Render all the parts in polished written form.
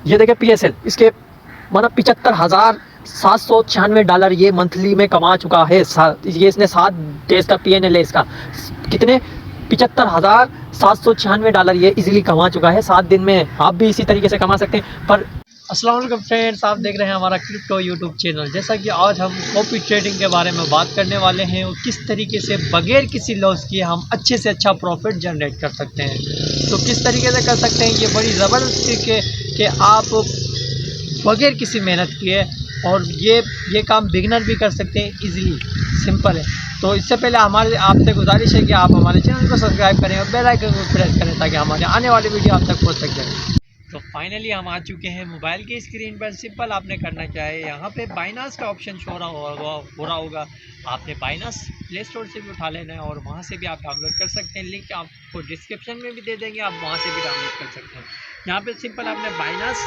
ये देखें PSL, इसके मतलब $75,796 ये मंथली में कमा चुका है। ये इसने 7 डेज का PNL है इसका, कितने $75,796 ये इजीली कमा चुका है 7 दिन में। आप भी इसी तरीके से कमा सकते हैं। पर अस्सलाम वालेकुम फ्रेंड्स, आप देख रहे हैं हमारा क्रिप्टो यूट्यूब चैनल। जैसा कि आज हम कॉपी ट्रेडिंग के बारे में बात करने वाले हैं और किस तरीके से बगैर किसी लॉस किए हम अच्छे से अच्छा प्रॉफिट जनरेट कर सकते हैं। तो किस तरीके से कर सकते हैं, ये बड़ी ज़बरदस्त ट्रिक है कि आप बगैर किसी मेहनत किए, और ये काम बिगिनर भी कर सकते हैं इजीली, सिंपल है। तो इससे पहले हमारे आपसे गुजारिश है कि आप हमारे चैनल को सब्सक्राइब करें और बेल आइकन को प्रेस करें ताकि हमारे आने वाली वीडियो आप तक पहुंच सके। तो फाइनली हम आ चुके हैं मोबाइल की स्क्रीन पर। सिंपल आपने करना क्या है, यहाँ पे बाइनांस का ऑप्शन शो हो रहा होगा। आपने बाइनांस प्ले स्टोर से भी उठा लेना है और वहाँ से भी आप डाउनलोड कर सकते हैं। लिंक आपको डिस्क्रिप्शन में भी दे देंगे, आप वहाँ से भी डाउनलोड कर सकते हैं। यहाँ पे सिंपल आपने बाइनांस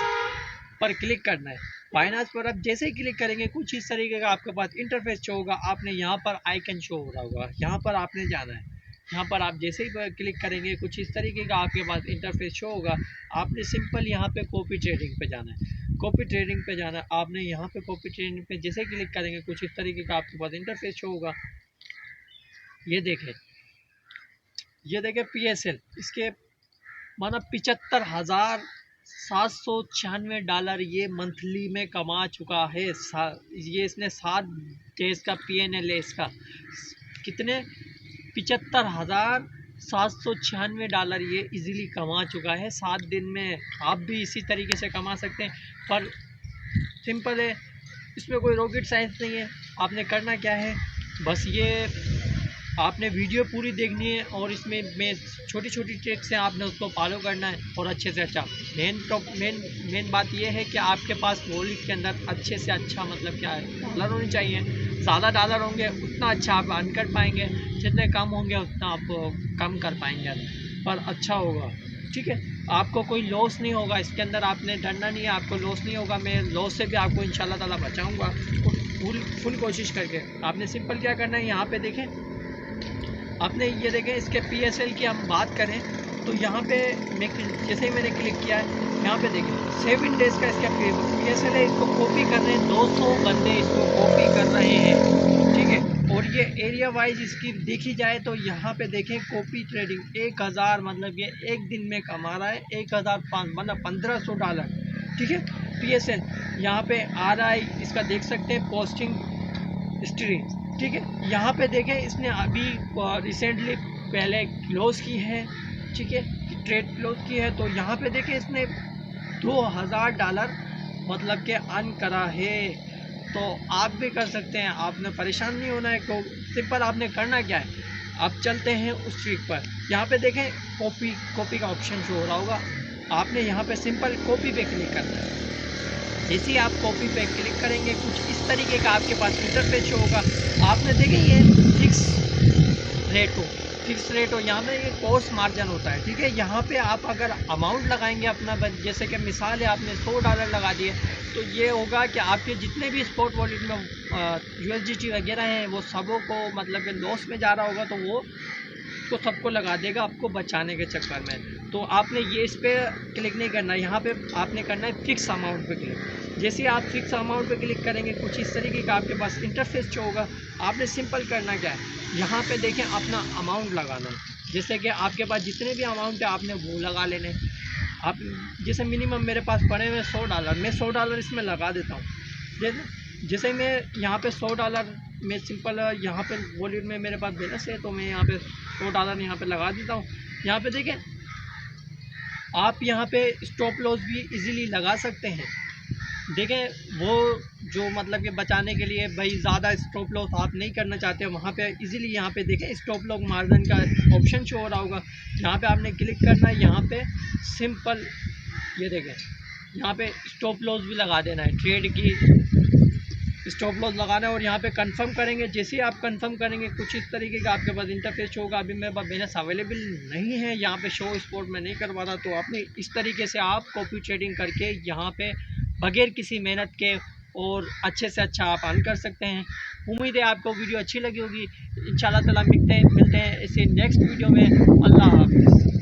पर क्लिक करना है। बाइनांस पर आप जैसे ही क्लिक करेंगे कुछ इस तरीके का आपके पास इंटरफेस शो होगा। आपने यहाँ पर आइकन शो हो रहा होगा, यहाँ पर आपने जाना है। यहाँ पर आप जैसे ही क्लिक करेंगे कुछ इस तरीके का आपके पास इंटरफेस शो होगा। आपने सिंपल यहाँ पे कॉपी ट्रेडिंग पे जाना है। कॉपी ट्रेडिंग पे जाना है आपने, यहाँ पे कॉपी ट्रेडिंग पे जैसे ही क्लिक करेंगे कुछ इस तरीके का आपके पास इंटरफेस शो होगा। ये देखें PSL, इसके माना $75,796 ये मंथली में कमा चुका है। ये इसने 7 डेज का PNL है इसका, कितने $75,796 ये इजीली कमा चुका है 7 दिन में। आप भी इसी तरीके से कमा सकते हैं, पर सिंपल है, इसमें कोई रॉकेट साइंस नहीं है। आपने करना क्या है, बस ये आपने वीडियो पूरी देखनी है और इसमें छोटी छोटी ट्रिक्स हैं, आपने उसको फॉलो करना है और अच्छे से अच्छा। मेन बात यह है कि आपके पास वॉलेट के अंदर अच्छे से अच्छा मतलब क्या है, डॉलर होने चाहिए। ज़्यादा डॉलर होंगे उतना अच्छा आप अर्न कर पाएंगे, जितने कम होंगे उतना आप कम कर पाएंगे, पर अच्छा होगा। ठीक है, आपको कोई लॉस नहीं होगा इसके अंदर, आपने डरना नहीं है, आपको लॉस नहीं होगा। मैं लॉस से भी आपको इंशाल्लाह ताला बचाऊँगा फुल कोशिश करके। आपने सिंपल क्या करना है, यहाँ पे देखें, आपने ये देखें इसके PSL की हम बात करें तो यहाँ पे मैं जैसे ही मैंने क्लिक किया है, यहाँ पे देखें 7 डेज़ का इसका PSL है। इसको कॉपी कर रहे हैं 200 बंदे, इसको कॉपी कर रहे हैं। ठीक है, और ये एरिया वाइज इसकी देखी जाए तो यहाँ पे देखें कॉपी ट्रेडिंग 1000 मतलब ये एक दिन में कमा रहा है 1005 मतलब $1500। ठीक है, PSL यहाँ पे आ रहा है, इसका देख सकते हैं पोस्टिंग हिस्ट्री। ठीक है, यहाँ पे देखें इसने अभी रिसेंटली पहले क्लोज की है। ठीक है, ट्रेड क्लोज की है, तो यहाँ पे देखें इसने $2000 मतलब के अर्न करा है। तो आप भी कर सकते हैं, आपने परेशान नहीं होना है। तो सिंपल आपने करना क्या है, आप चलते हैं उस ट्रिक पर। यहाँ पे देखें कॉपी का ऑप्शन शो हो रहा होगा। आपने यहाँ पे सिंपल कॉपी पे क्लिक करना है। जैसे ही आप कॉपी पे क्लिक करेंगे कुछ इस तरीके का आपके पास इंटरफेस शो होगा। आपने देखें ये फिक्स रेट हो, यहाँ पे ये कोर्स मार्जिन होता है। ठीक है, यहाँ पे आप अगर अमाउंट लगाएंगे अपना, जैसे कि मिसाल है आपने $100 लगा दिए, तो ये होगा कि आपके जितने भी स्पॉट वॉलेट में USDT वगैरह हैं वो सबों को मतलब कि लॉस में जा रहा होगा, तो वो तो सबको लगा देगा आपको बचाने के चक्कर में। तो आपने ये इस पर क्लिक नहीं करना, यहाँ पे आपने करना है फिक्स अमाउंट पे क्लिक। जैसे ही आप फिक्स अमाउंट पे क्लिक करेंगे कुछ इस तरीके का आपके पास इंटरफेस जो होगा। आपने सिंपल करना क्या है, यहाँ पे देखें अपना अमाउंट लगाना है। जैसे कि आपके पास जितने भी अमाउंट है आपने वो लगा लेने। आप जैसे मिनिमम मेरे पास पड़े हुए $100, मैं $100 इसमें लगा देता हूँ। जैसे मैं यहाँ पे $100 मैं सिंपल यहाँ पे वॉलेट में मेरे पास बैलेंस है, तो मैं यहाँ पे $100 यहाँ पे लगा देता हूँ। यहाँ पे देखें आप यहाँ पे स्टॉप लॉस भी इजीली लगा सकते हैं। देखें वो जो मतलब कि बचाने के लिए भाई ज़्यादा स्टॉप लॉस आप नहीं करना चाहते, वहाँ पे इजीली यहाँ पे देखें स्टॉप लॉस मार्जिन का ऑप्शन शो हो रहा होगा। यहाँ पे आपने क्लिक करना है, यहाँ पे सिंपल ये देखें यहाँ पे स्टॉप लॉस भी लगा देना है, ट्रेड की स्टॉप लॉस लगाना है और यहाँ पे कंफर्म करेंगे। जैसे ही आप कंफर्म करेंगे कुछ इस तरीके का आपके पास इंटरफेस शो होगा। अभी मेरे पास बैलेंस अवेलेबल नहीं है, यहाँ पे शो स्पॉट में नहीं करवा रहा, तो आपने इस तरीके से आप कॉपी ट्रेडिंग करके यहाँ पे बगैर किसी मेहनत के और अच्छे से अच्छा आप अर्न कर सकते हैं। उम्मीद है आपको वीडियो अच्छी लगी होगी। इंशाल्लाह ताला मिलते हैं इसे नेक्स्ट वीडियो में। अल्लाह हाफ़िज़।